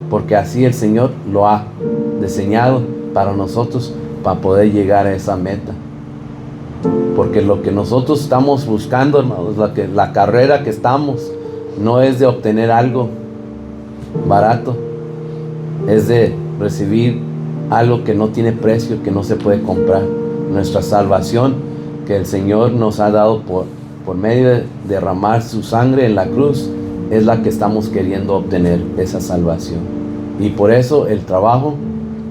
porque así el Señor lo ha diseñado para nosotros, para poder llegar a esa meta. Porque lo que nosotros estamos buscando, hermanos, la carrera que estamos, no es de obtener algo barato, es de recibir algo que no tiene precio, que no se puede comprar. Nuestra salvación que el Señor nos ha dado por medio de derramar su sangre en la cruz, es la que estamos queriendo obtener, esa salvación. Y por eso el trabajo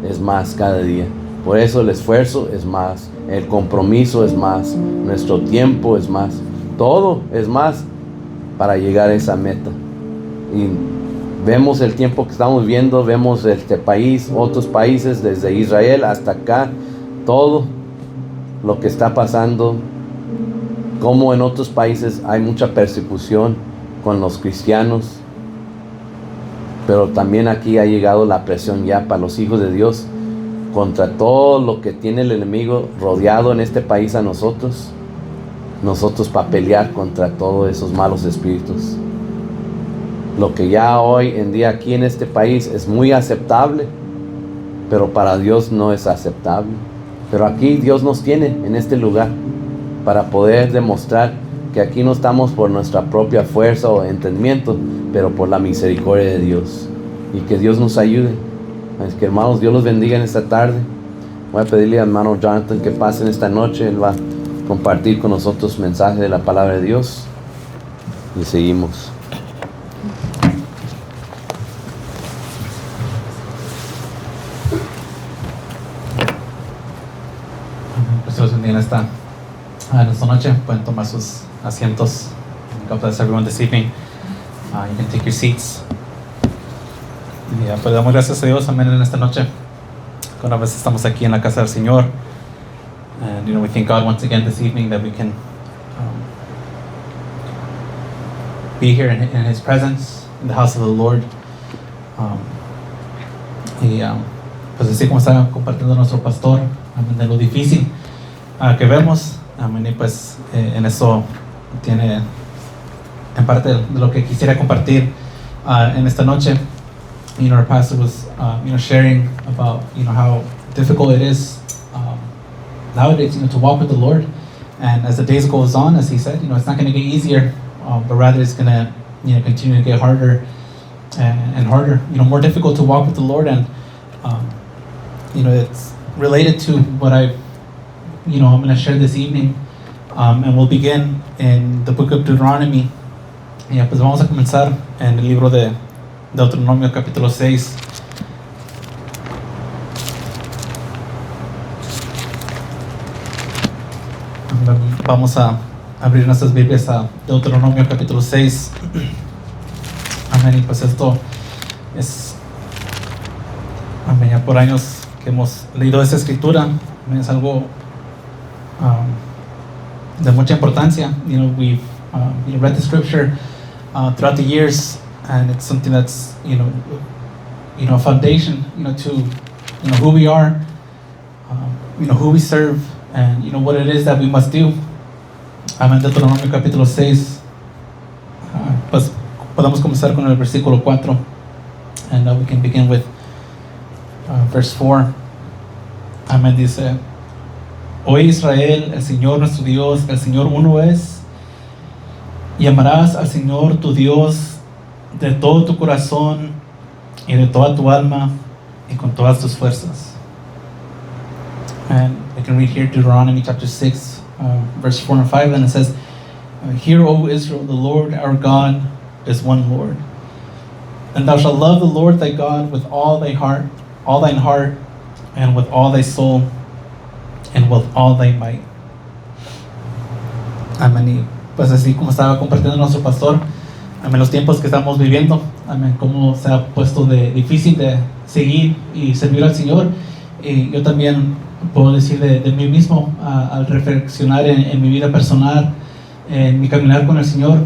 es más cada día, por eso el esfuerzo es más, el compromiso es más, nuestro tiempo es más, todo es más para llegar a esa meta. Y vemos el tiempo que estamos viendo, vemos este país, otros países, desde Israel hasta acá, todo lo que está pasando, como en otros países hay mucha persecución con los cristianos, pero también aquí ha llegado la presión ya para los hijos de Dios, contra todo lo que tiene el enemigo rodeado en este país a nosotros para pelear contra todos esos malos espíritus. Lo que ya hoy en día aquí en este país es muy aceptable, pero para Dios no es aceptable. Pero aquí Dios nos tiene en este lugar para poder demostrar que aquí no estamos por nuestra propia fuerza o entendimiento, pero por la misericordia de Dios. Y que Dios nos ayude. Es que, hermanos, Dios los bendiga en esta tarde. Voy a pedirle al hermano Jonathan que pase en esta noche. Él va a compartir con nosotros mensaje de la palabra de Dios. Y seguimos. Pues los bendiga en esta noche. Pueden tomar sus asientos. God bless everyone this evening. You can take your seats. Y pues damos gracias a Dios, amén, en esta noche. Una vez estamos aquí en la casa del Señor. And we thank God once again this evening that we can be here in His presence, in the house of the Lord. Pues así como está compartiendo nuestro pastor, amén, de lo difícil que vemos, amén, y pues en eso tiene en parte de lo que quisiera compartir en esta noche. Our pastor was, sharing about, how difficult it is nowadays, to walk with the Lord. And as the days goes on, as he said, it's not going to get easier, but rather it's going to, continue to get harder and harder. More difficult to walk with the Lord, and it's related to what I'm going to share this evening, and we'll begin in the book of Deuteronomy. Pues vamos a comenzar en el libro de Deuteronomio capítulo 6. Vamos a abrir nuestras Biblias a Deuteronomio capítulo 6. Amén. Y pues esto es, amén, ya por años que hemos leído esta escritura, amén, es algo de mucha importancia. We've read the scripture throughout the years, and it's something that's a foundation to who we are, who we serve, and what it is that we must do. Amén. Deuteronomio capítulo 6. Pues podemos comenzar con el versículo 4, and we can begin with verse 4. Amén. Dice: Oye Israel, el Señor nuestro Dios, el Señor uno es, y amarás al Señor tu Dios de todo tu corazón y de toda tu alma y con todas tus fuerzas. And I can read here Deuteronomy chapter 6, verse 4 and 5, and it says, Hear, O Israel, the Lord our God is one Lord. And thou shalt love the Lord thy God with all thine heart, and with all thy soul, and with all thy might. Amén. Pues así como estaba compartiendo nuestro pastor, amén, los tiempos que estamos viviendo, amén, cómo se ha puesto de difícil de seguir y servir al Señor. Y yo también puedo decir de mí mismo, al reflexionar en mi vida personal, en mi caminar con el Señor,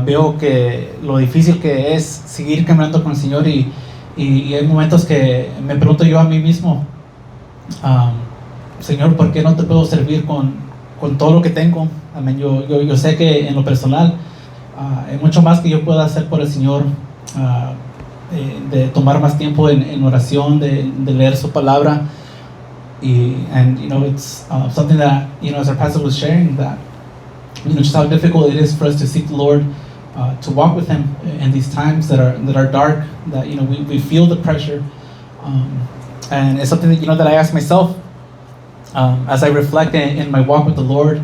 veo que lo difícil que es seguir caminando con el Señor, y hay momentos que me pregunto yo a mí mismo, Señor, ¿por qué no te puedo servir con todo lo que tengo? Amén. Yo sé que en lo personal hay mucho más que yo pueda hacer por el Señor, de tomar más tiempo en oración, de leer su palabra. And it's something that, as our pastor was sharing, that just how difficult it is for us to seek the Lord, to walk with Him in these times that are dark, that we feel the pressure, and it's something that that I ask myself as I reflect in my walk with the Lord,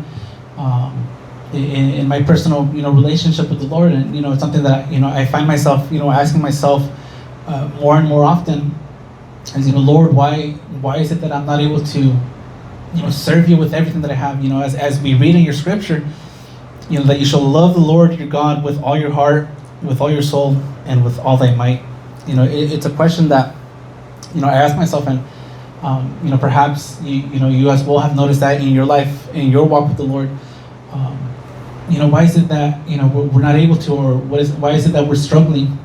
in my personal relationship with the Lord. And it's something that I find myself asking myself more and more often, as Lord, why is it that I'm not able to serve you with everything that I have? As we read in your scripture, that you shall love the Lord your God with all your heart, with all your soul, and with all thy might. It's a question that I ask myself, and perhaps you as well have noticed that in your life, in your walk with the Lord. Why is it that we're not able to, or why is it that we're struggling?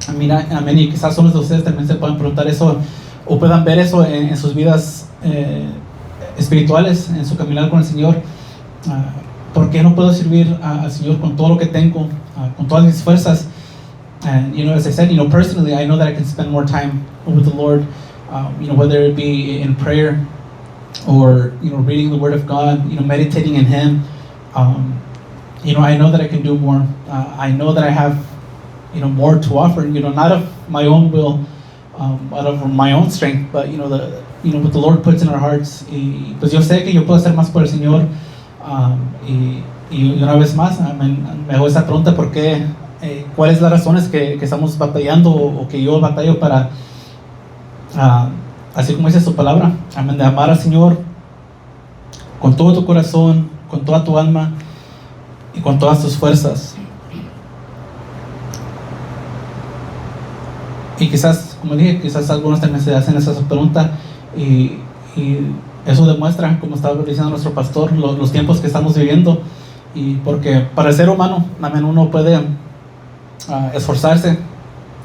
Y quizás unos de ustedes también se puedan preguntar eso, o puedan ver eso en sus vidas espirituales, en su caminar con el Señor. ¿Por qué no puedo servir al Señor con todo lo que tengo, con todas mis fuerzas? And as I said, personally, I know that I can spend more time with the Lord, whether it be in prayer or reading the Word of God, meditating in Him. I know that I can do more. I know that I have more to offer, not of my own will, out of my own strength, but what the Lord puts in our hearts. Y pues yo sé que yo puedo hacer más por el Señor. Y una vez más, me hago esa pregunta: ¿por qué? ¿Cuáles las razones que estamos batallando, o que yo batallo para, así como dice su palabra, de amar al Señor con todo tu corazón, con toda tu alma y con todas tus fuerzas? Y quizás, como dije, quizás algunos también se hacen esa pregunta, y eso demuestra, como estaba diciendo nuestro pastor, los tiempos que estamos viviendo. Y porque para el ser humano, uno puede esforzarse,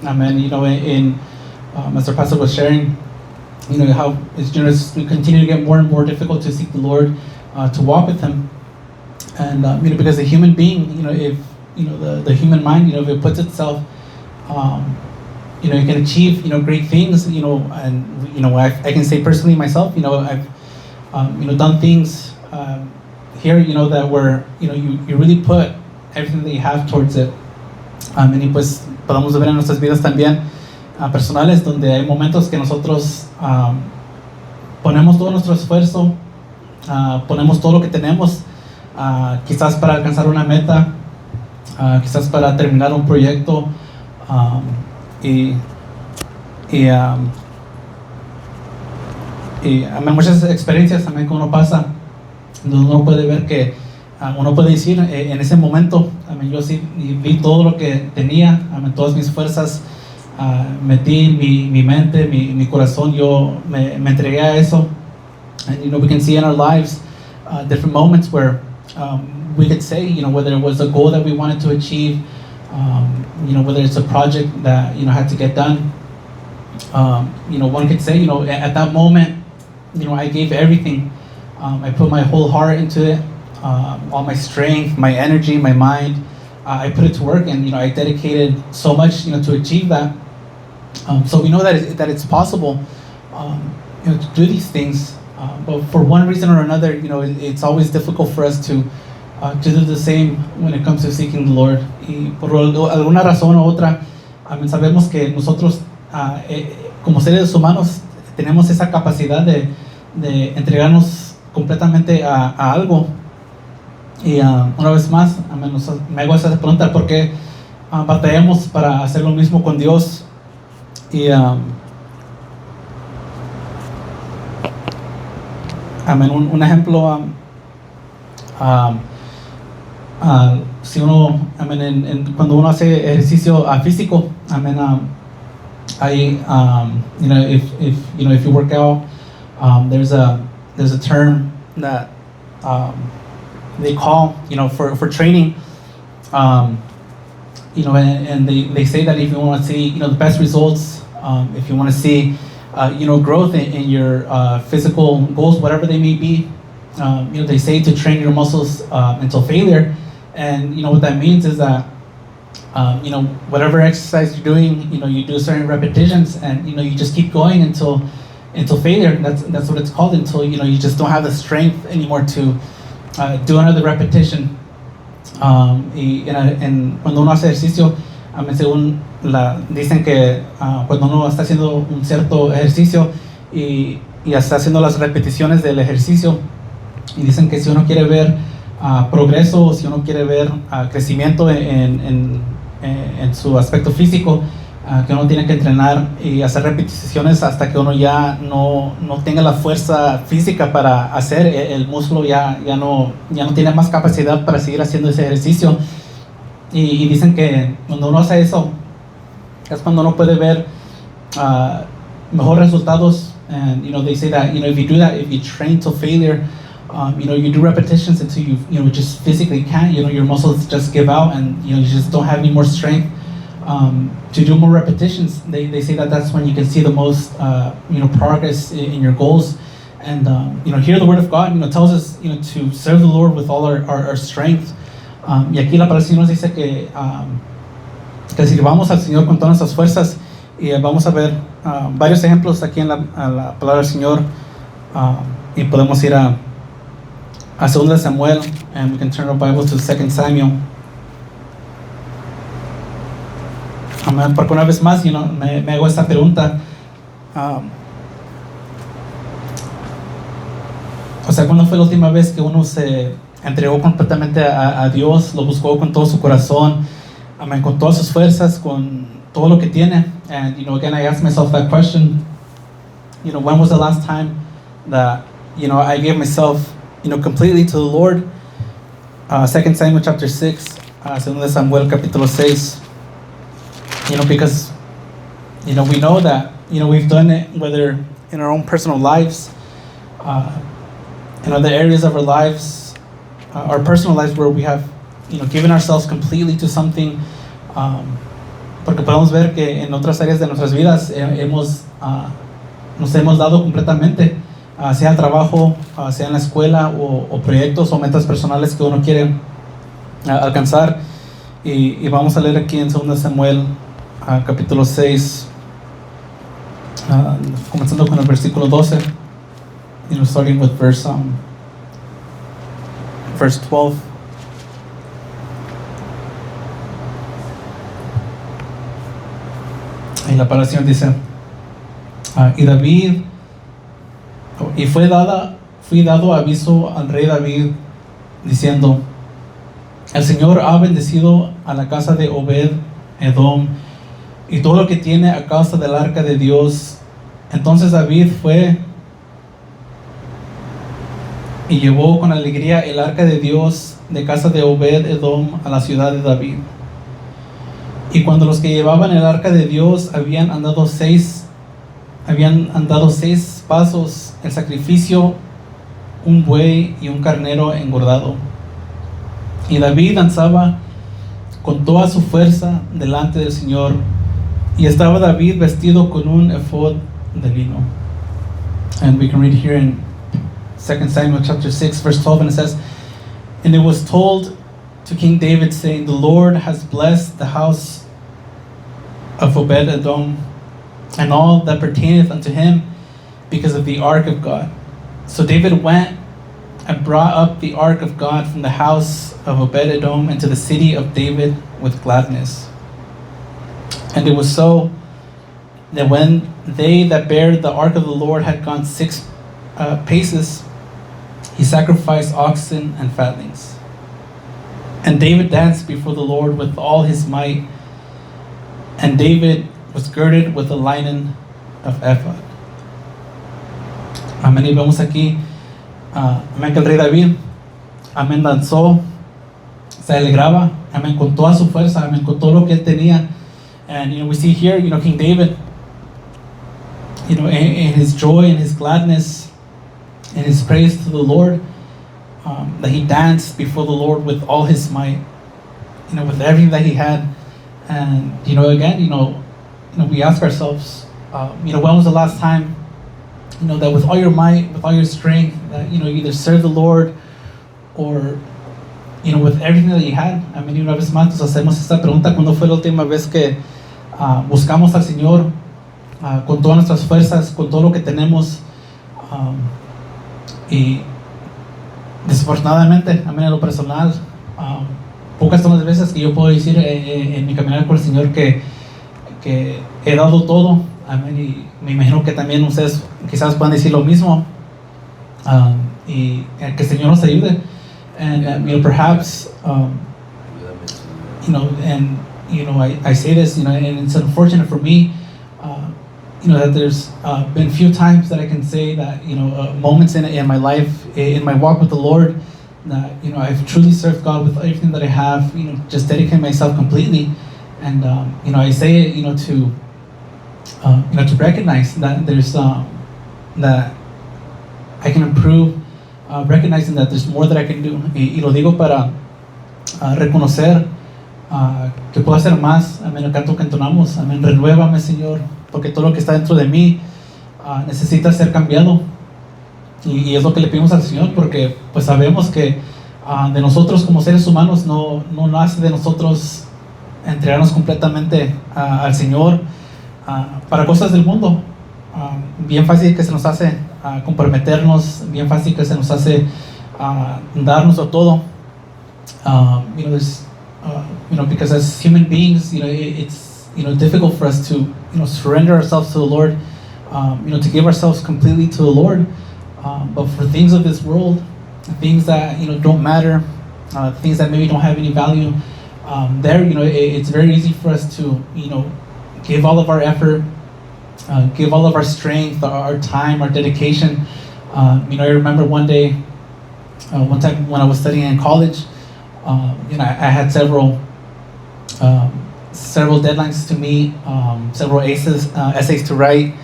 as our pastor was sharing, how it's we continue to get more and more difficult to seek the Lord, to walk with Him. And because the human being, if the human mind, if it puts itself, it can achieve great things, and I can say personally myself, I've done things here, that were you really put everything that you have towards it. Y pues podemos ver en nuestras vidas también personales, donde hay momentos que nosotros ponemos todo nuestro esfuerzo, ponemos todo lo que tenemos, quizás para alcanzar una meta, quizás para terminar un proyecto, y muchas experiencias también que uno pasa, donde uno puede ver que uno puede decir en ese momento, yo sí vi todo lo que tenía, todas mis fuerzas, metí mi mente, mi corazón, yo me entregué a eso. And we can see in our lives different moments where we could say, whether it was a goal that we wanted to achieve, whether it's a project that had to get done, one could say, at that moment, I gave everything. I put my whole heart into it, all my strength, my energy, my mind. I put it to work, and I dedicated so much, to achieve that. So we know that it's possible, to do these things. But for one reason or another, it's always difficult for us to do the same when it comes to seeking the Lord. Y por alguna razón u otra, sabemos que nosotros, como seres humanos, tenemos esa capacidad de entregarnos completamente a algo. Y una vez más, me hago esa pregunta: ¿por qué batallamos para hacer lo mismo con Dios? Y un ejemplo, si uno, cuando uno hace ejercicio físico, if you work out, there's a term that they call, for training, and they say that if you want to see, the best results, if you want to see, growth in your physical goals, whatever they may be, they say to train your muscles until failure. And what that means is that You know, whatever exercise you're doing, you know, you do certain repetitions, and you know, you just keep going until failure. That's what it's called, until you know you just don't have the strength anymore to do another repetition. Cuando uno hace ejercicio, según dicen que cuando uno está haciendo un cierto ejercicio y está haciendo las repeticiones del ejercicio, y dicen que si uno quiere ver progreso, si uno quiere ver crecimiento en su aspecto físico, que uno tiene que entrenar y hacer repeticiones hasta que uno ya no tenga la fuerza física para hacer, el músculo ya no tiene más capacidad para seguir haciendo ese ejercicio. Y dicen que cuando uno hace eso es cuando uno puede ver mejores resultados. And you know, they say that, you know, if you do that, if you train till failure, you know, you do repetitions until you know, just physically can't, you know, your muscles just give out, and you know, you just don't have any more strength to do more repetitions. They say that that's when you can see the most you know, progress in your goals. And you know, here the Word of God, you know, tells us, you know, to serve the Lord with all our strength. Y aquí la palabra del Señor nos dice que sirvamos al Señor con todas nuestras fuerzas. Y vamos a ver varios ejemplos aquí en la palabra del Señor. Y podemos ir a 2 Samuel, and we can turn our Bible to 2 Samuel. Porque una vez más, you know, me hago esta pregunta. O sea, ¿cuándo fue la última vez que uno se entregó completamente a Dios, lo buscó con todo su corazón, con todas sus fuerzas, con todo lo que tiene? And you know, again, I asked myself that question. You know, when was the last time that, you know, I gave myself, you know, completely to the Lord? 2 Samuel chapter 6, 2 Samuel capítulo 6. You know, because, you know, we know that, you know, we've done it, whether in our own personal lives, in other areas of our lives, our personal lives, where we have, you know, given ourselves completely to something. Porque podemos ver que en otras áreas de nuestras vidas nos hemos dado completamente, sea el trabajo, sea en la escuela, o proyectos o metas personales que uno quiere alcanzar. Y vamos a leer aquí en 2 Samuel capítulo 6, comenzando con el versículo 12, you know, starting with verse 12. Y la palabra del Señor dice, fue dado aviso al rey David, diciendo: el Señor ha bendecido a la casa de Obed Edom y todo lo que tiene a causa del arca de Dios. Entonces David fue y llevó con alegría el arca de Dios de casa de Obed Edom a la ciudad de David. Y cuando los que llevaban el arca de Dios habían andado seis pasos, el sacrificio, un buey y un carnero engordado. Y David danzaba con toda su fuerza delante del Señor, y estaba David vestido con un efod de lino. And we can read here in 2 Samuel chapter 6 verse 12, and it says, and it was told to King David, saying, the Lord has blessed the house of Obed Edom and all that pertaineth unto him, because of the ark of God. So David went and brought up the ark of God from the house of Obed Edom into the city of David with gladness. And it was so that when they that bare the ark of the Lord had gone 6 paces, he sacrificed oxen and fatlings. And David danced before the Lord with all his might, and David was girded with a linen of ephod. Amén. Y vemos aquí, amén, que el rey David, amén, danzó, se alegraba, amén, con toda su fuerza, amén, con todo lo que él tenía. And, you know, we see here, you know, King David, you know, in his joy and his gladness and his praise to the Lord, that he danced before the Lord with all his might, you know, with everything that he had. And, you know, again, you know, we ask ourselves, you know, when was the last time, you know, that with all your might, with all your strength, that, you know, you either serve the Lord or with everything that you had. I mean, una vez más nos hacemos esta pregunta: ¿cuándo fue la última vez que buscamos al Señor con todas nuestras fuerzas, con todo lo que tenemos? Y desafortunadamente, a mí en lo personal, pocas son las veces que yo puedo decir en mi caminar con el Señor que he dado todo. Y me imagino que también ustedes quizás puedan decir lo mismo. Y que el Señor nos ayude. And perhaps, I say this, and it's unfortunate for me, that there's been few times that I can say that, moments in my life, in my walk with the Lord, that, I've truly served God with everything that I have, just dedicating myself completely. And, I say it, to recognize that there's, that I can improve, recognizing that there's more that I can do. Y lo digo para reconocer que puedo hacer más. Amén. El canto que entonamos. Amén. Renuévame, Señor, porque todo lo que está dentro de mí necesita ser cambiado. Y es lo que le pedimos al Señor, porque pues sabemos que de nosotros como seres humanos no nace de nosotros entregarnos completamente al Señor para cosas del mundo. Bien fácil que se nos hace comprometernos, bien fácil que se nos hace darnos a todo. Because as human beings, it's difficult for us to surrender ourselves to the Lord, to give ourselves completely to the Lord. But for things of this world, things that don't matter, things that maybe don't have any value, it's very easy for us to give all of our effort, give all of our strength, our time, our dedication. I remember one time when I was studying in college, I had several deadlines to meet, several essays to write,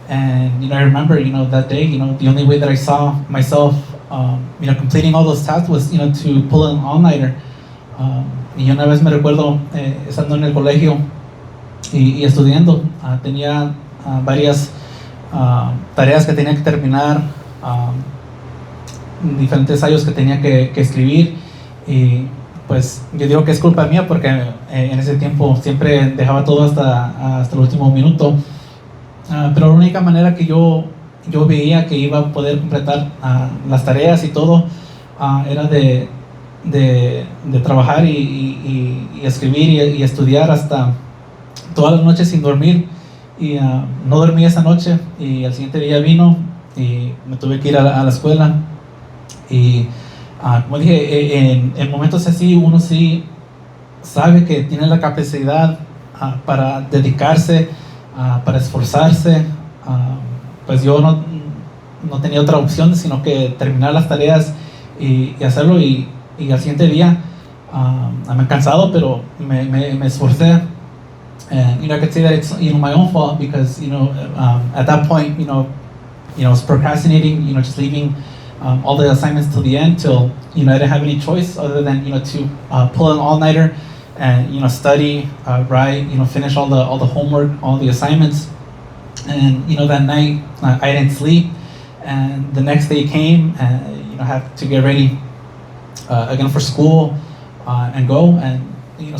and I remember that day, the only way that I saw myself completing all those tasks was to pull an all-nighter. Y una vez me recuerdo estando en el colegio y estudiando, tenía varias tareas que tenía que terminar, diferentes ensayos que tenía que escribir, y pues yo digo que es culpa mía porque en ese tiempo siempre dejaba todo hasta el último minuto, pero la única manera que yo veía que iba a poder completar las tareas y todo era de trabajar y escribir y estudiar hasta todas las noches sin dormir. Y no dormí esa noche, y al siguiente día vino y me tuve que ir a la escuela. Y como dije, en momentos así uno sí sabe que tiene la capacidad para dedicarse, para esforzarse. Pues yo no tenía otra opción sino que terminar las tareas y hacerlo, y al siguiente día me he cansado, pero me esforcé. And I could say that it's my own fault, because at that point I was procrastinating, just leaving all the assignments till the end, till I didn't have any choice other than to pull an all-nighter and study, write, finish all the homework, all the assignments. And that night I didn't sleep, and the next day came, and I had to get ready again for school and go. And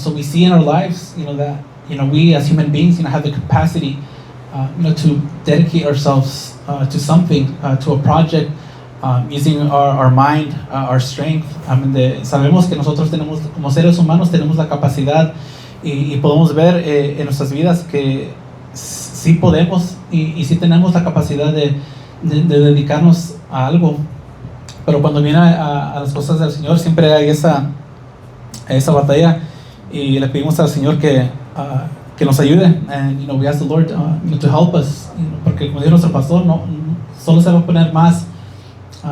so we see in our lives that we as human beings have the capacity to dedicate ourselves to something, to a project, using our mind, our strength. Sabemos que nosotros tenemos, como seres humanos, tenemos la capacidad y podemos ver en nuestras vidas que sí podemos y sí tenemos la capacidad de dedicarnos a algo. Pero cuando viene a las cosas del Señor, siempre hay esa batalla, y le pedimos al Señor que nos ayude. And we ask the Lord to help us, porque como dijo nuestro pastor, no solo se va a poner más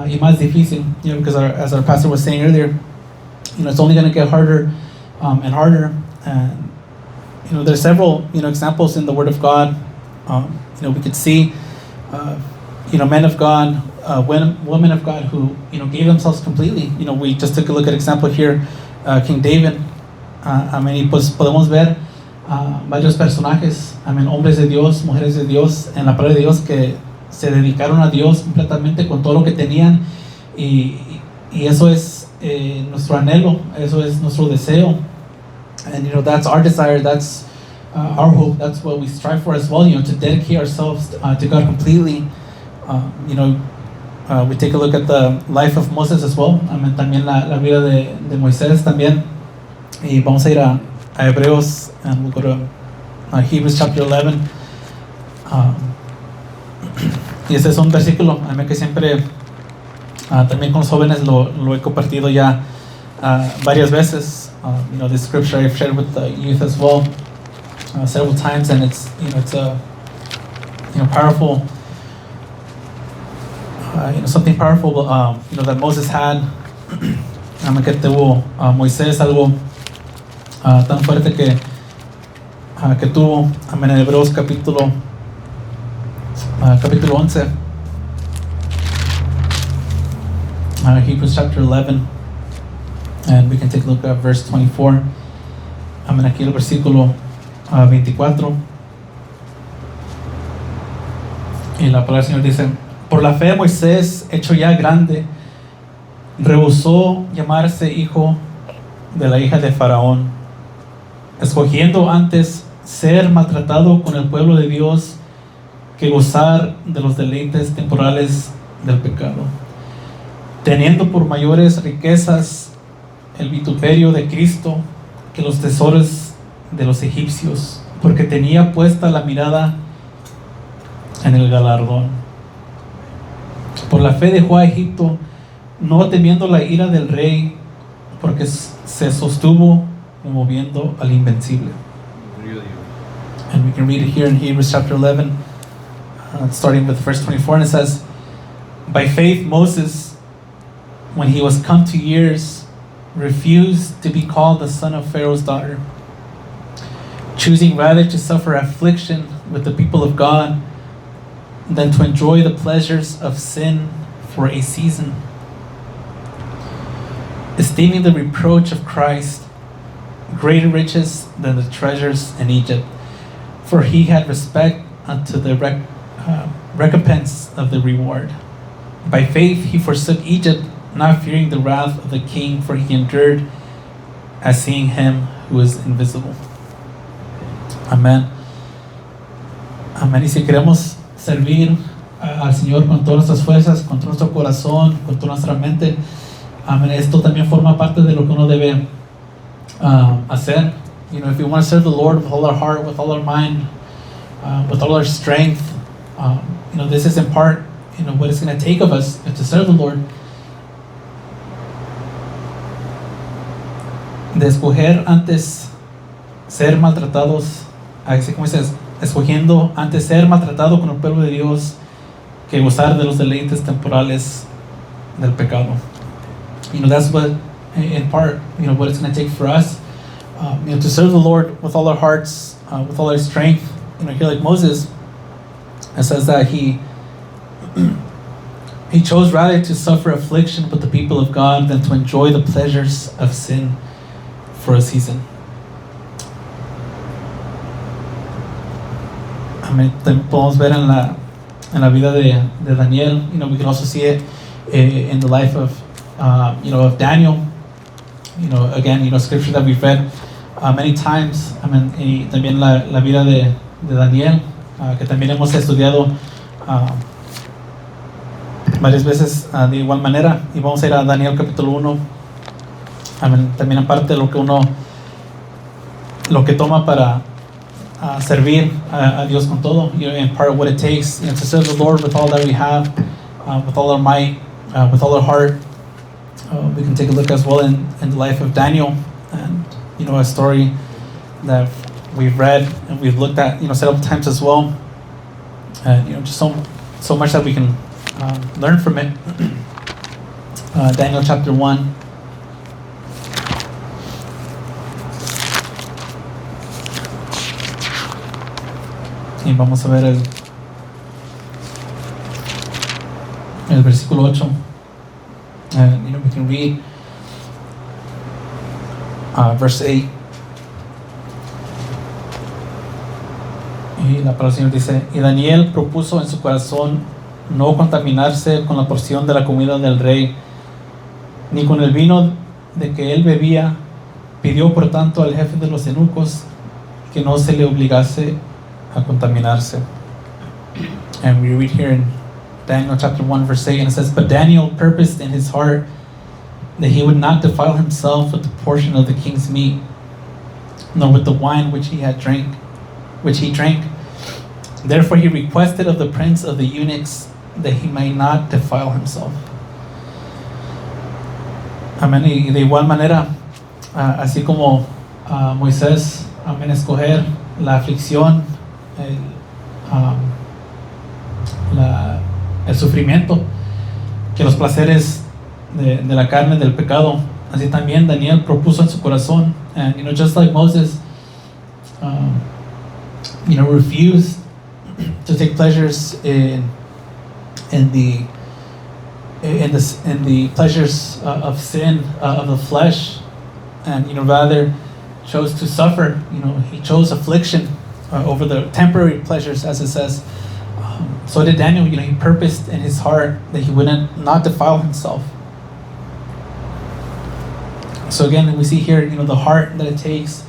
y más difícil, because as our pastor was saying earlier, it's only going to get harder and harder. And there's several examples in the Word of God. We could see men of God, women of God who gave themselves completely. We just took a look at example here, King David. Y pues podemos ver varios personajes, hombres de Dios, mujeres de Dios, en la palabra de Dios, que se dedicaron a Dios completamente con todo lo que tenían, y eso es nuestro anhelo, eso es nuestro deseo. And that's our desire, that's our hope, that's what we strive for as well, to dedicate ourselves to God completely. We take a look at the life of Moses as well, también la vida de Moisés también. Y vamos a ir a Hebreos, and we'll go to Hebrews chapter 11. Y este es un versículo que siempre también con los jóvenes lo he compartido ya varias veces. This scripture I've shared with the youth as well several times, and it's a powerful, something powerful that Moses had. Que tuvo Moisés, algo tan fuerte que tuvo. En Hebreos capítulo 11, Hebrews chapter 11, and we can take a look at verse 24. Aquí el versículo 24. Y la palabra del Señor dice: por la fe Moisés, hecho ya grande, rehusó llamarse hijo de la hija de Faraón, escogiendo antes ser maltratado con el pueblo de Dios que gozar de los deleites temporales del pecado, teniendo por mayores riquezas el vituperio de Cristo que los tesoros de los egipcios, porque tenía puesta la mirada en el galardón. Por la fe dejó a Egipto, no temiendo la ira del rey, porque se sostuvo moviendo al invencible. And we can read it here in Hebrews chapter 11, starting with verse 24, and it says, by faith Moses, when he was come to years, refused to be called the son of Pharaoh's daughter, choosing rather to suffer affliction with the people of God than to enjoy the pleasures of sin for a season, esteeming the reproach of Christ greater riches than the treasures in Egypt, for he had respect unto the recompense of the reward. By faith he forsook Egypt, not fearing the wrath of the king, for he endured as seeing him who is invisible. Amén. Amén. Y si queremos servir al Señor con todas nuestras fuerzas, con todo nuestro corazón, con toda nuestra mente, amén, esto también forma parte de lo que uno debe hacer. If we want to serve the Lord with all our heart, with all our mind, with all our strength, this is in part, what it's going to take of us to serve the Lord. De escoger antes ser maltratados, así como dices, escogiendo antes ser maltratado con el pueblo de Dios que gozar de los deleites temporales del pecado. That's what, in part, what it's going to take for us, to serve the Lord with all our hearts, with all our strength. Here, like Moses, it says that he chose rather to suffer affliction with the people of God than to enjoy the pleasures of sin for a season. También podemos ver en la vida de Daniel. We can also see it in the life of of Daniel. Again, scripture that we've read many times. Y también la vida de Daniel, que también hemos estudiado varias veces de igual manera. Y vamos a ir a Daniel capítulo 1. También aparte de lo que toma para servir a Dios con todo, in part what it takes to serve the Lord with all that we have, with all our might, with all our heart. We can take a look as well in the life of Daniel, and a story that we've read and we've looked at several times as well, and just so much that we can learn from it. Daniel chapter 1. Y vamos a ver el versículo 8. We can read verse 8. Y la palabra del Señor dice: y Daniel propuso en su corazón no contaminarse con la porción de la comida del rey, ni con el vino de que él bebía. Pidió por tanto al jefe de los eunucos que no se le obligase a contaminarse. And we read here in Daniel chapter 1 verse 8, and it says, "But Daniel purposed in his heart that he would not defile himself with the portion of the king's meat, nor with the wine which he drank. Therefore he requested of the prince of the eunuchs that he might not defile himself." Amén. Y de igual manera, así como Moisés, amén, escoger la aflicción, el sufrimiento, que los placeres de la carne, del pecado, así también Daniel propuso en su corazón. And just like Moses, refused to take pleasures in the pleasures of sin, of the flesh, and rather chose to suffer. He chose affliction over the temporary pleasures, as it says. So did Daniel. He purposed in his heart that he wouldn't not defile himself. So again, we see here, the heart that it takes,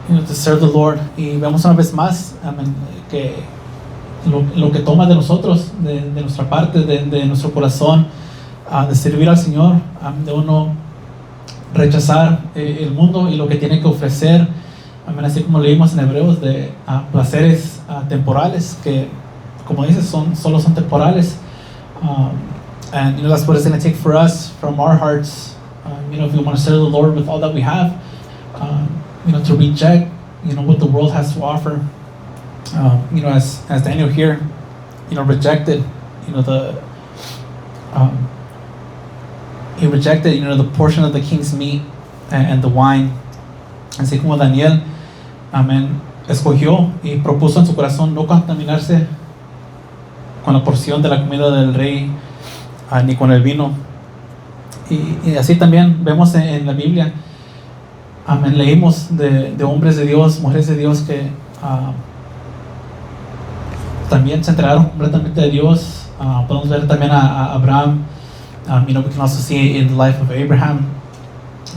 to serve the Lord. Y vemos una vez más, que lo que toma de nosotros, de nuestra parte, de nuestro corazón, de servir al Señor, de uno rechazar el mundo y lo que tiene que ofrecer, así como leímos en Hebreos, de placeres temporales que, como dices, solo son temporales. And that's what it's going to take for us from our hearts, if we want to serve the Lord with all that we have, to reject what the world has to offer. As Daniel here, rejected, he rejected, the portion of the king's meat and the wine. Así como Daniel, amén, escogió y propuso en su corazón no contaminarse con la porción de la comida del rey, ni con el vino. Y así también vemos en la Biblia, amén, leímos de hombres de Dios, mujeres de Dios que también se entregaron completamente a Dios. Podemos ver también a Abraham. We can also see in the life of Abraham,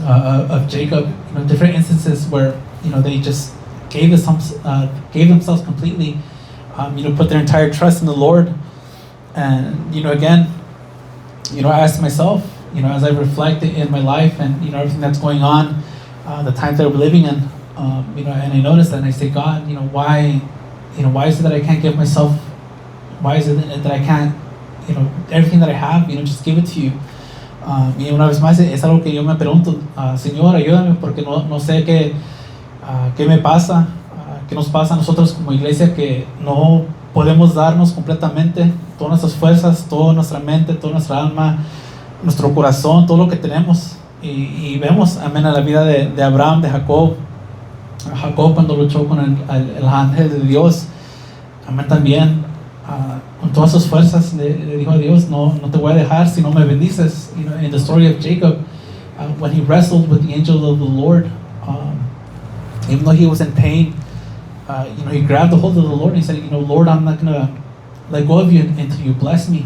of Jacob, different instances where they just gave themselves completely, put their entire trust in the Lord. And again, I asked myself, as I reflect in my life and everything that's going on, the times that we're living in, and I notice that and I say, God, why is it that I can't give myself? Why is it that I can't, everything that I have, just give it to you? Y una vez más es algo que yo me pregunto, Señor, ayúdame porque no sé qué me pasa, qué nos pasa a nosotros como iglesia, que no podemos darnos completamente todas nuestras fuerzas, toda nuestra mente, toda nuestra alma, nuestro corazón, todo lo que tenemos. Y vemos, amén, a la vida de Abraham, de Jacob cuando luchó con el ángel de Dios, amén, también con todas sus fuerzas le dijo a Dios, no te voy a dejar si no me bendices. In the story of Jacob, when he wrestled with the angel of the Lord, even though he was in pain, he grabbed the hold of the Lord and he said, Lord, I'm not going to let go of you until you bless me.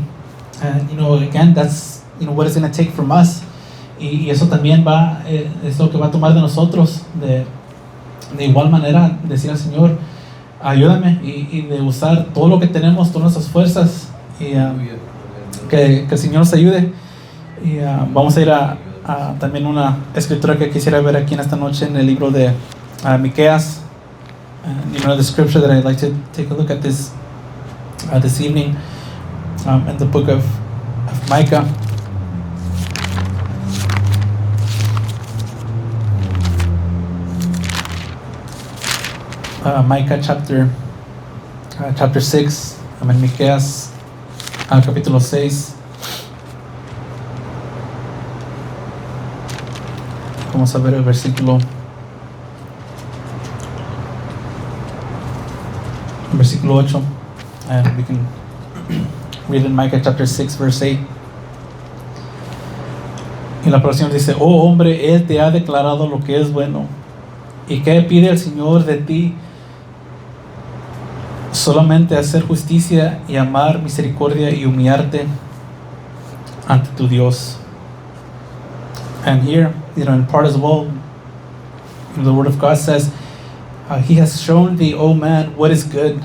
And again, that's what it's going to take from us. Y eso también es lo que va a tomar de nosotros, de igual manera decir al Señor, ayúdame, y de usar todo lo que tenemos, todas nuestras fuerzas, y que el Señor nos ayude. Y vamos a ir a también una escritura que quisiera ver aquí en esta noche en el libro de Miqueas. The scripture that I'd like to take a look at this evening, in the book of Micah. Micah chapter 6, Miqueas capítulo 6. Vamos a ver el versículo 8, and we can read in Micah chapter 6 verse 8. Y la oración dice: oh hombre, Él te ha declarado lo que es bueno. ¿Y qué pide el Señor de ti? Solamente hacer justicia y amar misericordia y humillarte ante tu Dios. And here, in part as well, the Word of God says, He has shown thee, O man, what is good,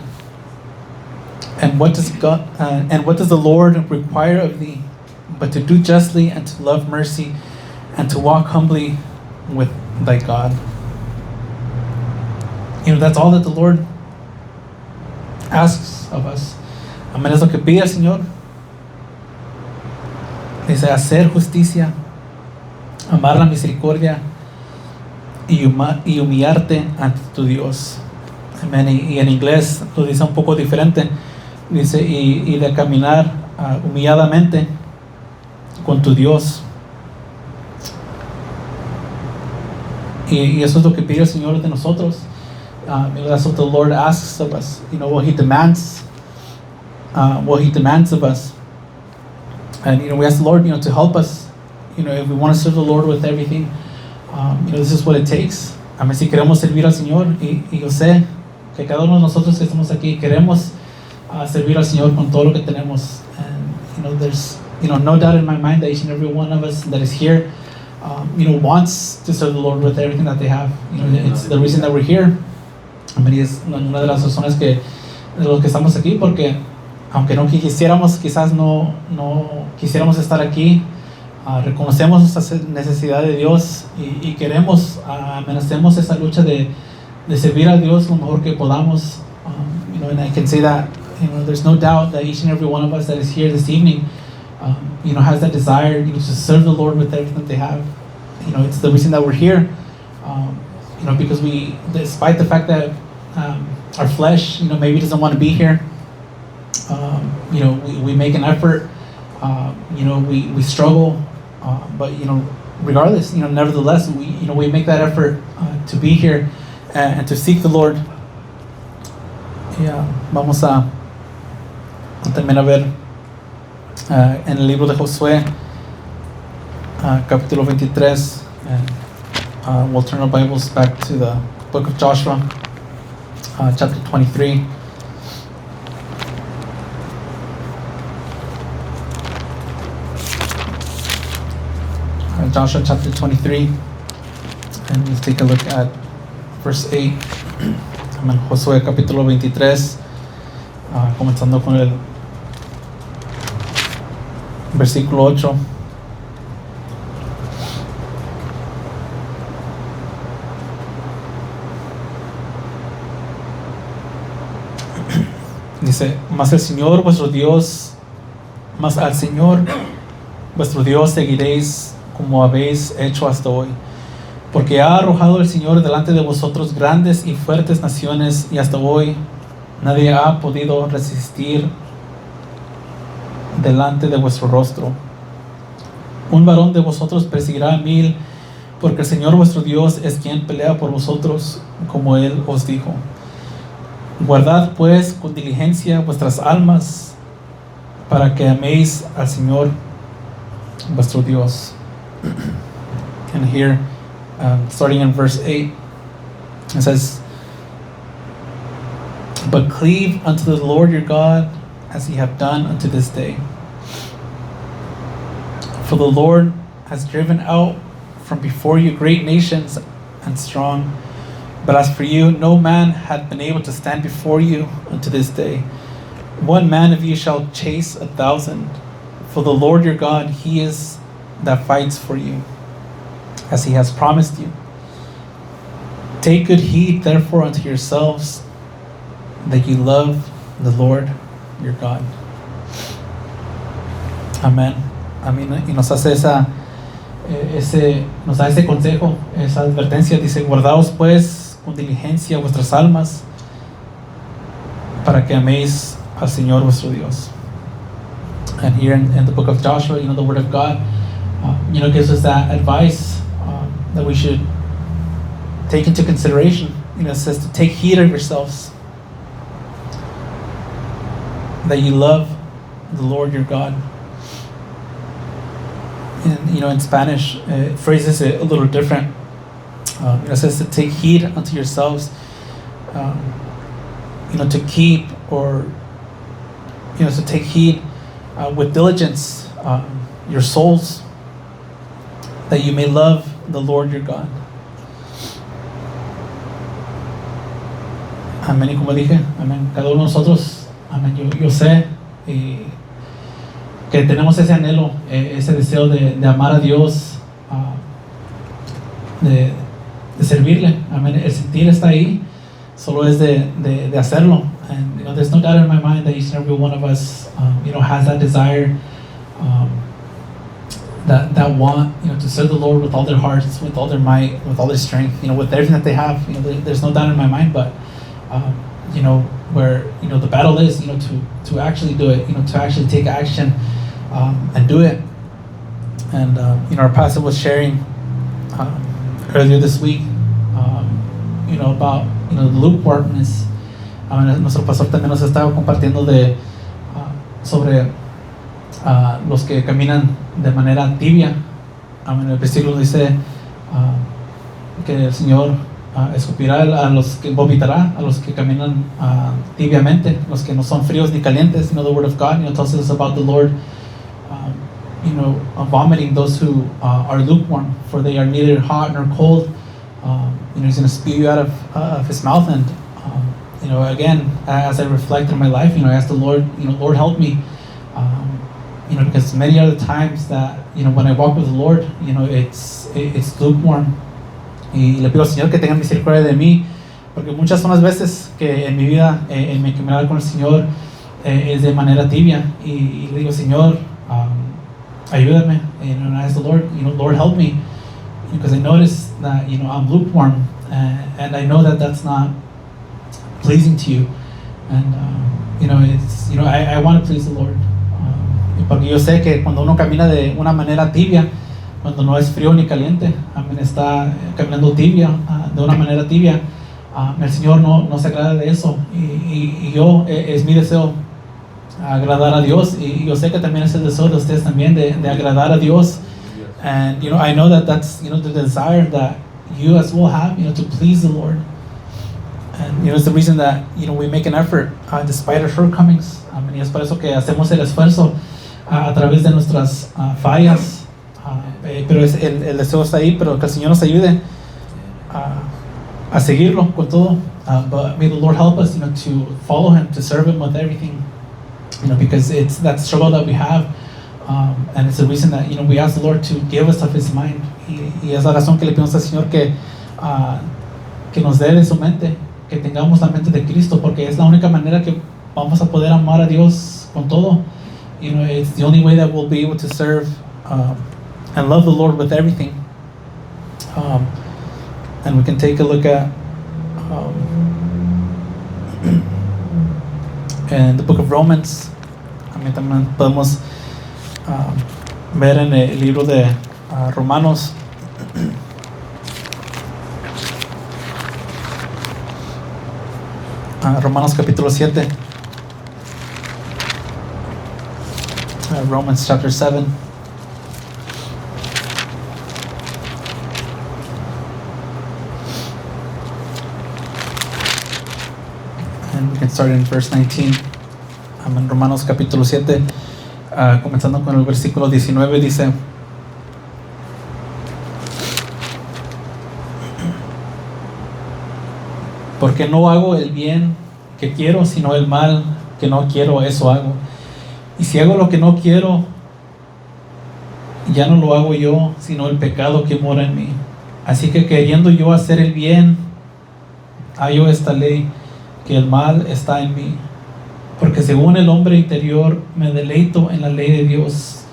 and what does the Lord require of thee, but to do justly and to love mercy, and to walk humbly with thy God. That's all that the Lord asks of us. Amén, es lo que pide el Señor. Dice, hacer justicia, amar la misericordia y humillarte ante tu Dios. Amén. Y en inglés lo dice un poco diferente. Dice, y de caminar humilladamente con tu Dios. Y eso es lo que pide el Señor de nosotros. That's what the Lord asks of us. What He demands. What He demands of us. And we ask the Lord, to help us. If we want to serve the Lord with everything, this is what it takes. Amén. Si queremos servir al Señor, y yo sé que cada uno de nosotros que estamos aquí queremos servir al Señor con todo lo que tenemos. And there's no doubt in my mind that each and every one of us that is here, wants to serve the Lord with everything that they have. It's the reason that we're here. Amén. Y es una de las razones de los que estamos aquí, porque aunque no quisiéramos, quizás no quisiéramos estar aquí, reconocemos nuestra necesidad de Dios y queremos, hacemos esa lucha de servir a Dios lo mejor que podamos. And I can say that there's no doubt that each and every one of us that is here this evening, has that desire, to serve the Lord with everything that they have. It's the reason that we're here. Because we, despite the fact that our flesh, maybe doesn't want to be here. We make an effort. We struggle, but regardless, nevertheless, we make that effort to be here and to seek the Lord. Vamos a también a ver en el libro de Josué, capítulo 23, and we'll turn our Bibles back to the book of Joshua, chapter 23. Joshua chapter 23, and let's take a look at verse 8. Amén. Josué capítulo 23, comenzando con el versículo 8. Dice, mas al Señor vuestro Dios seguiréis como habéis hecho hasta hoy, porque ha arrojado el Señor delante de vosotros grandes y fuertes naciones, y hasta hoy nadie ha podido resistir delante de vuestro rostro. Un varón de vosotros perseguirá a 1000, porque el Señor vuestro Dios es quien pelea por vosotros, como Él os dijo. Guardad pues con diligencia vuestras almas, para que améis al Señor vuestro Dios. And here, starting in verse 8, it says, but cleave unto the Lord your God, as ye have done unto this day. For the Lord has driven out from before you great nations and strong. But as for you, no man hath been able to stand before you unto this day. One man of you shall chase 1,000. For the Lord your God, He is that fights for you, as He has promised you. Take good heed therefore unto yourselves, that you love the Lord your God. Amén. Y nos hace nos da ese consejo, esa advertencia. Dice, guardaos pues con diligencia vuestras almas, para que améis al Señor vuestro Dios. And here in the book of Joshua, the Word of God, gives us that advice that we should take into consideration. It says to take heed of yourselves, that you love the Lord your God. And in Spanish, it phrases it a little different. It says to take heed unto yourselves, to keep, or to take heed with diligence, your souls. that you may love the Lord your God. Amén. Y como dije, amén, cada uno de nosotros, amén, yo sé que tenemos ese anhelo, ese deseo de amar a Dios, de servirle. Amén. El sentir está ahí, solo es de hacerlo. And there's no doubt in my mind that each and every one of us, has that desire, that want, to serve the Lord with all their hearts, with all their might, with all their strength, with everything that they have. There's no doubt in my mind, but where the battle is, to actually do it, to actually take action, and do it. And our pastor was sharing earlier this week, about the lukewarmness. Nuestro pastor también nos estaba compartiendo sobre los que caminan de manera tibia. El versículo dice que el Señor escupirá a los que vomitará, a los que caminan tibiamente, los que no son fríos ni calientes. The word of God, tells us about the Lord, vomiting those who are lukewarm, for they are neither hot nor cold. He's going to spew you out of his mouth. And again, as I reflect on my life, I ask the Lord, Lord, help me. Because many other times that, when I walk with the Lord, it's lukewarm. Y le pido al Señor que tenga misericordia de mí, porque muchas son las veces que en mi vida, en mi caminar con el Señor, es de manera tibia. Y le digo, Señor, ayúdame. And I ask the Lord, Lord, help me. Because I notice that, I'm lukewarm, and I know that that's not pleasing to you. And, I want to please the Lord. Porque yo sé que cuando uno camina de una manera tibia, cuando no es frío ni caliente, está caminando tibia, de una manera tibia, el Señor no se agrada de eso. Y yo, es mi deseo agradar a Dios, y yo sé que también es el deseo de ustedes también de agradar a Dios. And I know that that's the desire that you as well have, to please the Lord. And it's the reason that we make an effort despite our shortcomings. Y es por eso que hacemos el esfuerzo a través de nuestras fallas. Pero el deseo está ahí, pero que el Señor nos ayude a seguirlo con todo. But may the Lord help us, to follow Him, to serve Him with everything. Because it's that struggle that we have. And it's the reason that we ask the Lord to give us of His mind. Y es la razón que le pedimos al Señor que nos dé de su mente, que tengamos la mente de Cristo, porque es la única manera que vamos a poder amar a Dios con todo. It's the only way that we'll be able to serve and love the Lord with everything. And we can take a look at in the book of Romans. También podemos ver en el libro de Romanos. Romanos capítulo 7. Romans chapter 7. And we can start in verse 19. En Romanos capítulo 7, comenzando con el versículo 19, dice: porque no hago el bien que quiero, sino el mal que no quiero, eso hago. Y si hago lo que no quiero, ya no lo hago yo, sino el pecado que mora en mí. Así que queriendo yo hacer el bien, hallo esta ley, que el mal está en mí. Porque según el hombre interior me deleito en la ley de Dios,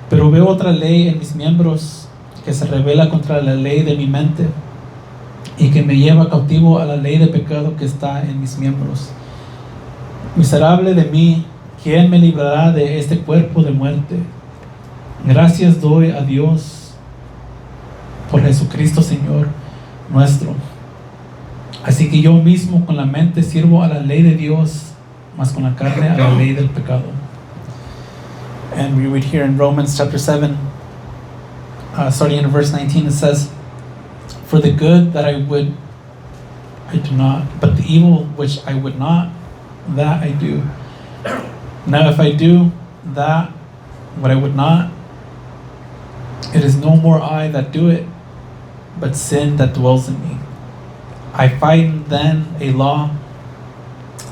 pero veo otra ley en mis miembros que se rebela contra la ley de mi mente y que me lleva cautivo a la ley de pecado que está en mis miembros. Miserable de mí, ¿quién me librará de este cuerpo de muerte? Gracias doy a Dios por Jesucristo Señor nuestro. Así que yo mismo con la mente sirvo a la ley de Dios, mas con la carne a la ley del pecado. And we read here in Romans chapter 7, starting in verse 19, it says, for the good that I would, I do not, but the evil which I would not, that I do. Now if I do that what I would not, It is no more I that do it, but sin that dwells in me. I find then a law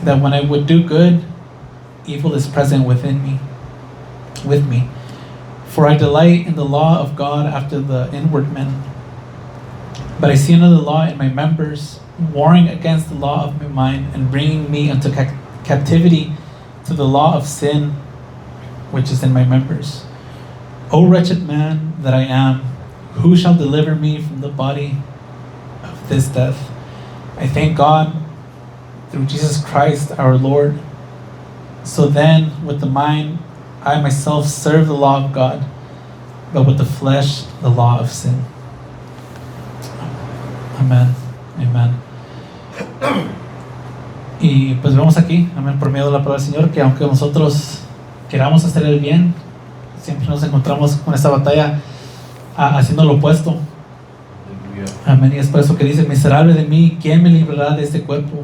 that when I would do good, evil is present with me. For I delight in the law of God after the inward man. But I see another law in my members, warring against the law of my mind and bringing me into captivity to the law of sin which is in my members. O wretched man that I am, who shall deliver me from the body of this death? I thank God through Jesus Christ our Lord. So then, with the mind, I myself serve the law of God, but with the flesh, the law of sin. Amén. Amén. Y pues vemos aquí, amén, por medio de la palabra del Señor, que aunque nosotros queramos hacer el bien, siempre nos encontramos con esta batalla haciendo lo opuesto. Amén. Y es por eso que dice: miserable de mí, ¿quién me librará de este cuerpo?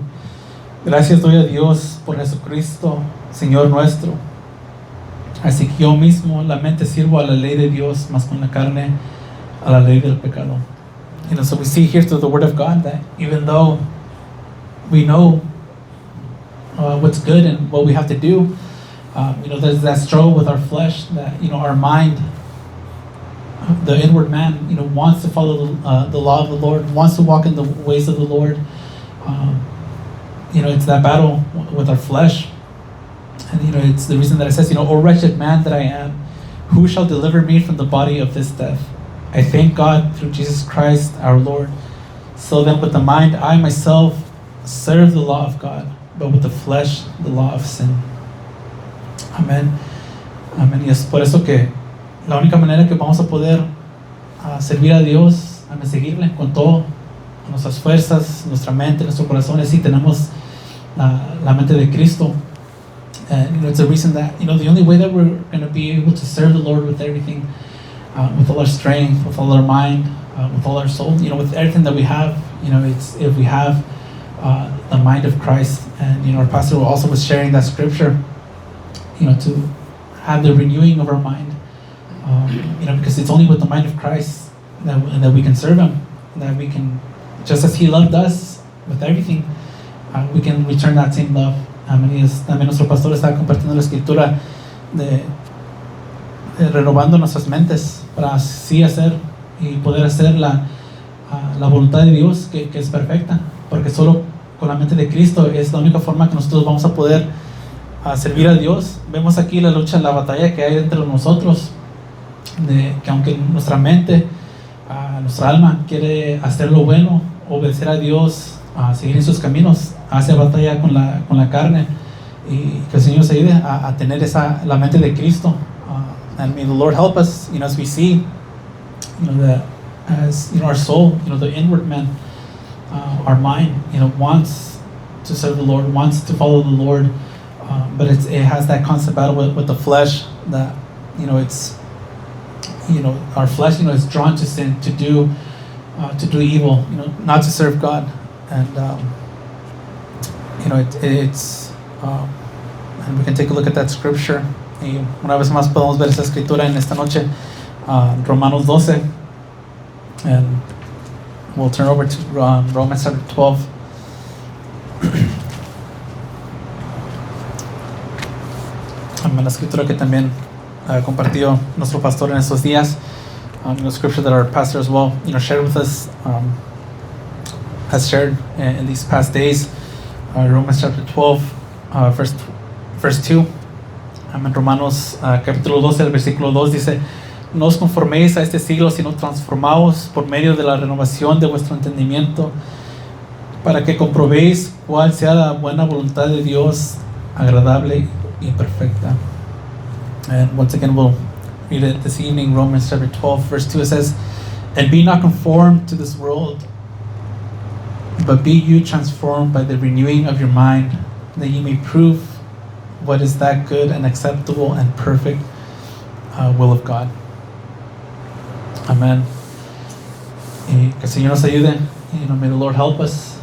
Gracias doy a Dios por Jesucristo, Señor nuestro. Así que yo mismo la mente sirvo a la ley de Dios, más con la carne a la ley del pecado. You know, so we see here through the Word of God that even though we know what's good and what we have to do, you know, there's that struggle with our flesh, that, you know, our mind, the inward man, you know, wants to follow the law of the Lord, wants to walk in the ways of the Lord. You know, it's that battle with our flesh. And, you know, it's the reason that it says, you know, O wretched man that I am, who shall deliver me from the body of this death? I thank God through Jesus Christ our Lord. So then with the mind, I myself serve the law of God, but with the flesh, the law of sin. Amén. Amén. Y es por eso que la única manera que vamos a poder servir a Dios, a seguirle con todo, nuestras fuerzas, nuestra mente, nuestro corazón, es si tenemos la mente de Cristo. And, you know, it's a reason that, you know, the only way that we're going to be able to serve the Lord with everything, with all our strength, with all our mind, with all our soul, you know, with everything that we have, you know, it's if we have the mind of Christ. And, you know, our pastor also was sharing that scripture, you know, to have the renewing of our mind, you know, because it's only with the mind of Christ that we can serve Him, that we can, just as He loved us with everything, we can return that same love. También nuestro pastor está compartiendo la escritura de renovando nuestras mentes para así hacer y poder hacer la voluntad de Dios que es perfecta, porque solo con la mente de Cristo es la única forma que nosotros vamos a poder servir a Dios. Vemos aquí la lucha, la batalla que hay entre nosotros, de que aunque nuestra mente, nuestra alma quiere hacer lo bueno, obedecer a Dios, seguir en sus caminos, hace batalla con la carne, y que el Señor nos ayude a tener la mente de Cristo. And may the Lord help us, you know, as we see, you know, that as, you know, our soul, you know, the inward man, our mind, you know, wants to serve the Lord, wants to follow the Lord, but it has that constant battle with the flesh, that, you know, it's, you know, our flesh, you know, is drawn to sin, to do evil, you know, not to serve God. And you know, it's and we can take a look at that scripture. Y una vez más podemos ver esa escritura en esta noche, Romanos 12, and we'll turn over to Romans chapter 12. La escritura que también compartió nuestro pastor en estos días, the scripture that our pastor as well, you know, shared with us, has shared in these past days, Romans chapter 12, verse 2. En Romanos capítulo 12, el versículo 2 dice: no os conforméis a este siglo, sino transformaos por medio de la renovación de vuestro entendimiento, para que comprobéis cuál sea la buena voluntad de Dios, agradable y perfecta. And once again, we'll read it this evening, Romans chapter 12, verse 2. It says, and be not conformed to this world, but be you transformed by the renewing of your mind, that ye may prove what is that good and acceptable and perfect will of God. Amen. Y que el Señor nos ayude. You know, may the Lord help us.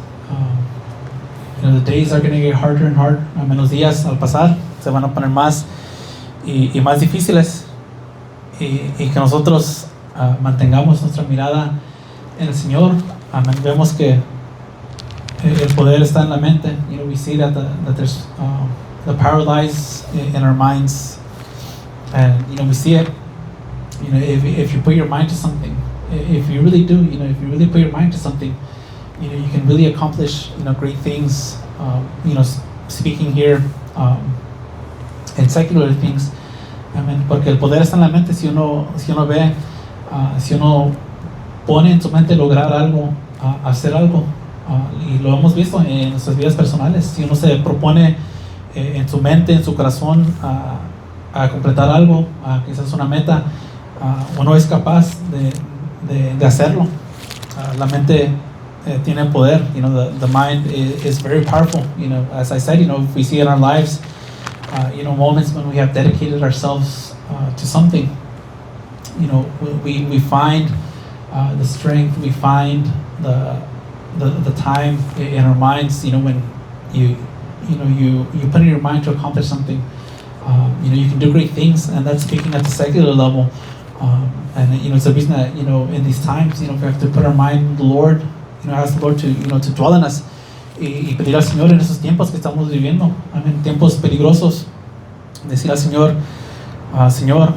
You know, the days are going to get harder and harder. Amen. Los días al pasar se van a poner más y más difíciles. Y que nosotros mantengamos nuestra mirada en el Señor. Amén. Vemos que el poder está en la mente. You know, we see that there's the power lies in our minds, and you know, we see it. You know, if you put your mind to something, if you really do, you know, if you really put your mind to something, you know, you can really accomplish, you know, great things. You know, speaking here in secular things. Amén. Porque el poder está en la mente. Si uno ve, si uno pone en su mente lograr algo, hacer algo, y lo hemos visto en nuestras vidas personales. Si uno se propone en su mente, en su corazón, a completar algo, quizás una meta, uno es capaz de hacerlo. La mente tiene poder. You know, the mind is very powerful. You know, as I said, you know, if we see in our lives, you know, moments when we have dedicated ourselves to something, you know, we find the strength, we find the time in our minds. You know, when you put in your mind to accomplish something, you know, you can do great things. And that's speaking at the secular level. And you know, it's the reason that, you know, in these times, you know, we have to put our mind in the Lord. You know, ask the Lord to, you know, to dwell in us, y pedir al Señor en esos tiempos que estamos viviendo, en tiempos peligrosos, decir al Señor, Señor,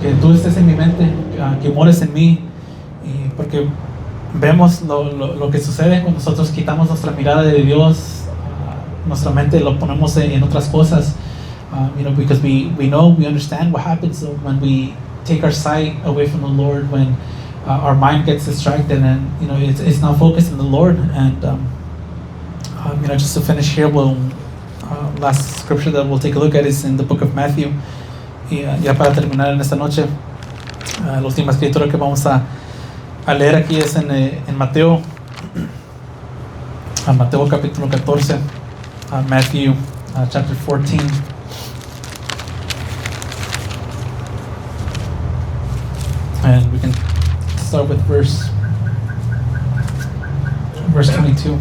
que tú estés en mi mente, que mores en mí, y porque vemos lo que sucede cuando nosotros quitamos nuestra mirada de Dios, nuestra mente lo ponemos en otras cosas. You know, because we understand what happens when we take our sight away from the Lord, when our mind gets distracted, and you know, it's not focused on the Lord. And you know, just to finish here, last scripture that we'll take a look at is in the book of Matthew. Y ya para terminar en esta noche, la última escritura que vamos a leer aquí es en Mateo, Mateo capítulo 14, Matthew chapter 14. And we can start with verse 22.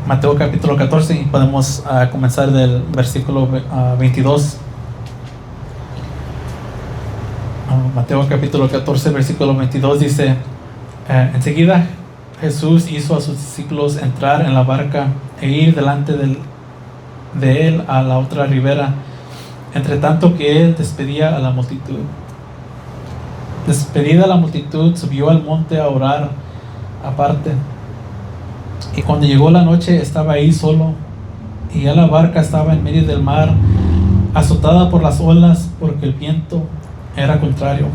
Mateo capítulo 14, y podemos comenzar del versículo 22. Mateo capítulo 14, versículo 22 dice: enseguida Jesús hizo a sus discípulos entrar en la barca e ir delante de él a la otra ribera, entre tanto que él despedía a la multitud. Despedida la multitud, subió al monte a orar aparte. Y cuando llegó la noche, estaba ahí solo, y ya la barca estaba en medio del mar, azotada por las olas, porque el viento era contrario.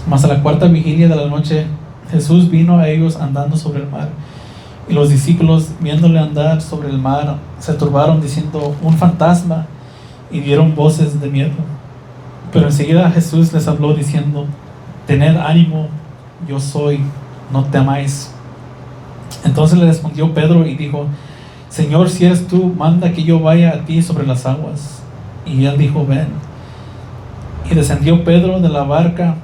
Mas a la cuarta vigilia de la noche, Jesús vino a ellos andando sobre el mar. Y los discípulos, viéndole andar sobre el mar, se turbaron diciendo: un fantasma, y dieron voces de miedo. Pero enseguida Jesús les habló diciendo: tened ánimo, yo soy, no temáis. Entonces le respondió Pedro y dijo: Señor, si eres tú, manda que yo vaya a ti sobre las aguas. Y él dijo: ven. Y descendió Pedro de la barca,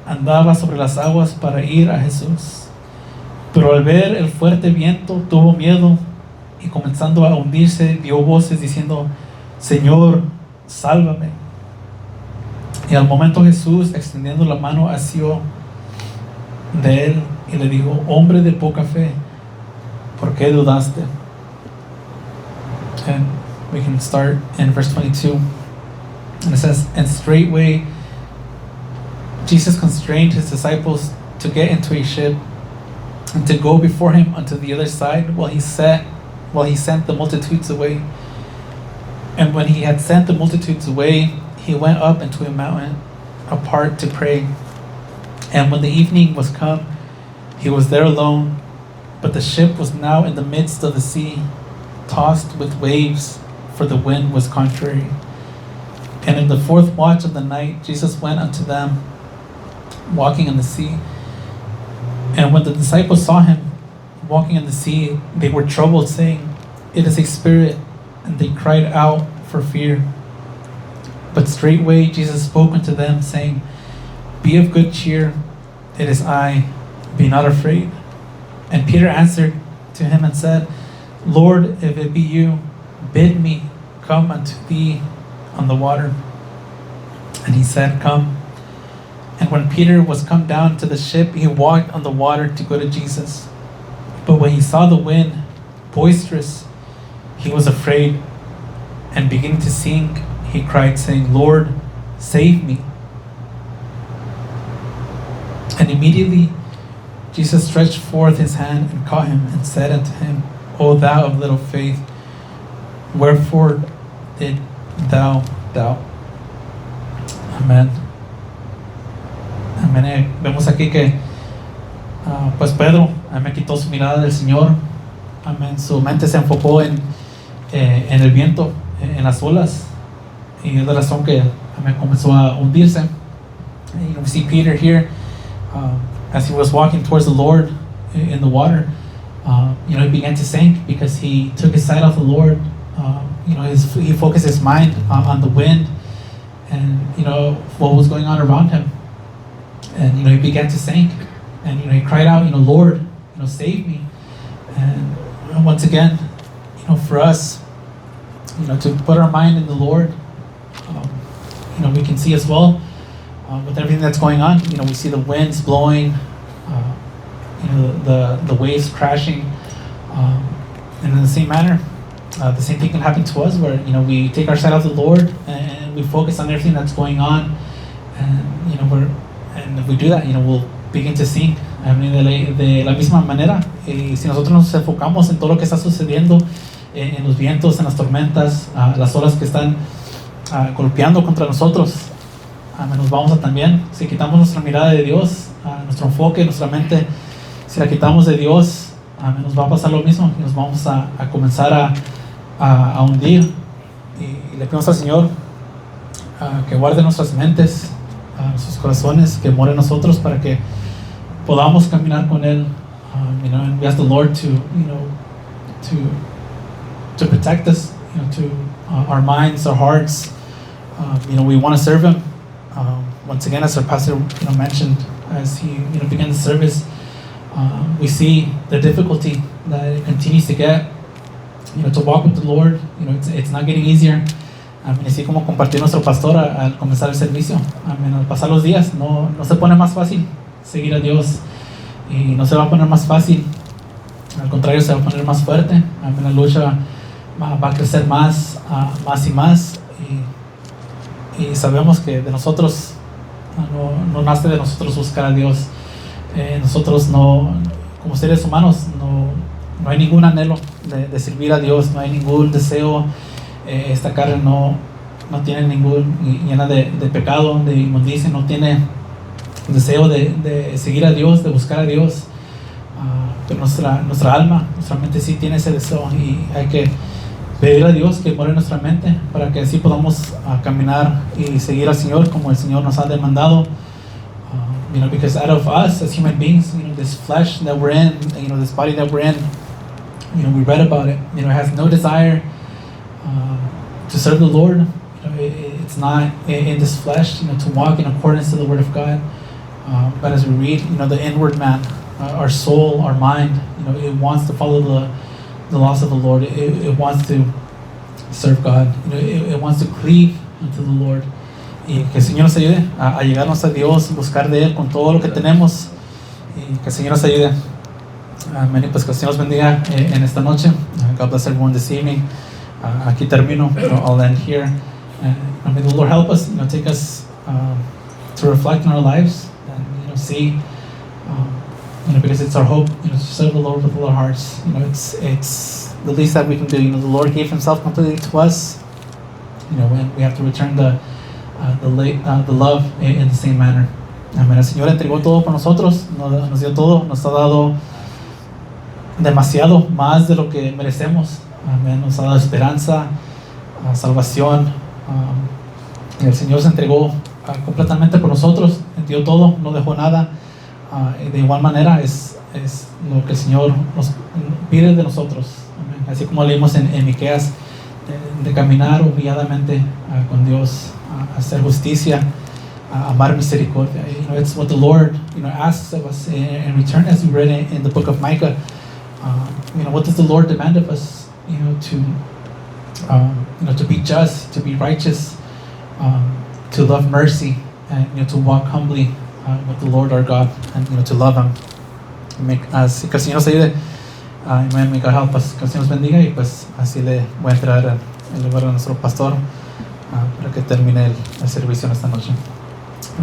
andaba sobre las aguas para ir a Jesús. Pero al ver el fuerte viento, tuvo miedo, y comenzando a hundirse, dio voces diciendo: Señor, sálvame. Y al momento Jesús, extendiendo la mano, asió de él y le dijo: hombre de poca fe, ¿por qué dudaste? And we can start in verse 22. And it says, and straightway Jesus constrained his disciples to get into a ship and to go before him unto the other side while he sent the multitudes away. And when he had sent the multitudes away, he went up into a mountain apart to pray. And when the evening was come, he was there alone, but the ship was now in the midst of the sea, tossed with waves, for the wind was contrary. And in the fourth watch of the night, Jesus went unto them, walking in the sea. And when the disciples saw him walking in the sea, they were troubled, saying, it is a spirit, and they cried out for fear. But straightway Jesus spoke unto them, saying, be of good cheer, it is I, be not afraid. And Peter answered to him and said, Lord, if it be you, bid me come unto thee on the water. And he said, come. And when Peter was come down to the ship, he walked on the water to go to Jesus. But when he saw the wind boisterous, he was afraid, and beginning to sink, he cried, saying, Lord, save me. And immediately Jesus stretched forth his hand and caught him and said unto him, O thou of little faith, wherefore did thou doubt? Amén. Amén. Vemos aquí que pues Pedro, amén, quitó su mirada del Señor. Amén. Su mente se enfocó en el viento, en las olas, y es la razón que amén, comenzó a hundirse. And, you know, we see Peter here as he was walking towards the Lord in the water. You know, he began to sink because he took his sight off the Lord. You know, he focused his mind on the wind and, you know, what was going on around him. And, you know, he began to sink. And, you know, he cried out, you know, Lord, you know, save me. And once again, you know, for us, you know, to put our mind in the Lord, you know, we can see as well with everything that's going on. You know, we see the winds blowing, you know, the waves crashing. And in the same manner, the same thing can happen to us where, you know, we take our sight off the Lord and we focus on everything that's going on. And, you know, and if we do that, you know, we'll begin to sink. I mean, de la misma manera, si nosotros nos enfocamos en todo lo que está sucediendo, en los vientos, en las tormentas, las olas que están golpeando contra nosotros, nos vamos a también, si quitamos nuestra mirada de Dios, nuestro enfoque, nuestra mente, si la quitamos de Dios, nos va a pasar lo mismo y nos vamos a comenzar a hundir. Y le pedimos al Señor que guarde nuestras mentes, nuestros corazones, que more en nosotros para que podamos caminar con Él. You know, and we ask the Lord to, you know, to protect us, you know, to our minds, our hearts. You know, we want to serve Him. Once again, as our pastor, you know, mentioned, as he, you know, began the service, we see the difficulty that it continues to get. You know, to walk with the Lord, you know, it's not getting easier. Así como compartió nuestro pastor al comenzar el servicio, al pasar los días, no se pone más fácil seguir a Dios y no se va a poner más fácil, al contrario, se va a poner más fuerte. La lucha va a crecer más y más, y sabemos que de nosotros no nace de nosotros buscar a Dios. Nosotros no, como seres humanos, no hay ningún anhelo de servir a Dios, no hay ningún deseo. Esta carne no tiene ningún, llena de pecado, de inmundicia, no tiene deseo de seguir a Dios, de buscar a Dios. Pero nuestra alma, nuestra mente sí tiene ese deseo, y hay que pedir a Dios que more en nuestra mente para que así podamos caminar y seguir al Señor como el Señor nos ha demandado. You know, because out of us as human beings, you know, this flesh that we're in, you know, this body that we're in, you know, we read about it. You know, it has no desire to serve the Lord. You know, it's not in this flesh, you know, to walk in accordance to the Word of God. But as we read, you know, the inward man, our soul, our mind, you know, it wants to follow the laws of the Lord. It wants to serve God. You know, it wants to cleave unto the Lord. Y que el Señor nos ayude a llegarnos a Dios, buscar de Él con todo lo que tenemos, y que el Señor nos ayude. Amén. Y pues que el Señor nos bendiga en esta noche. God bless everyone this evening. Aquí termino. I'll end here. And may the Lord help us, you know, take us to reflect on our lives and, you know, see, you know, because it's our hope, you know, to serve the Lord with all our hearts. You know, it's the least that we can do. You know, the Lord gave Himself completely to us. You know, and we have to return the love in the same manner. Amén. El Señor entregó todo por nosotros, nos dio todo, nos ha dado demasiado, más de lo que merecemos. Amén. Nos ha dado esperanza, salvación. Y el Señor se entregó completamente por nosotros, dio todo, no dejó nada. De igual manera es lo que el Señor nos pide de nosotros. Amén. Así como leímos en Miqueas, de caminar humilladamente con Dios, hacer justicia, amar misericordia. You know, it's what the Lord, you know, asks of us in return, as we read in the book of Micah. You know, what does the Lord demand of us? You know, to be just, to be righteous, to love mercy, and, you know, to walk humbly with the Lord our God, and to love Him. Que el Señor nos ayude. Amen. May God help us. Que el Señor nos bendiga, y pues así le voy a entrar el lugar a nuestro pastor para que termine el servicio en esta noche.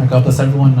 God bless everyone.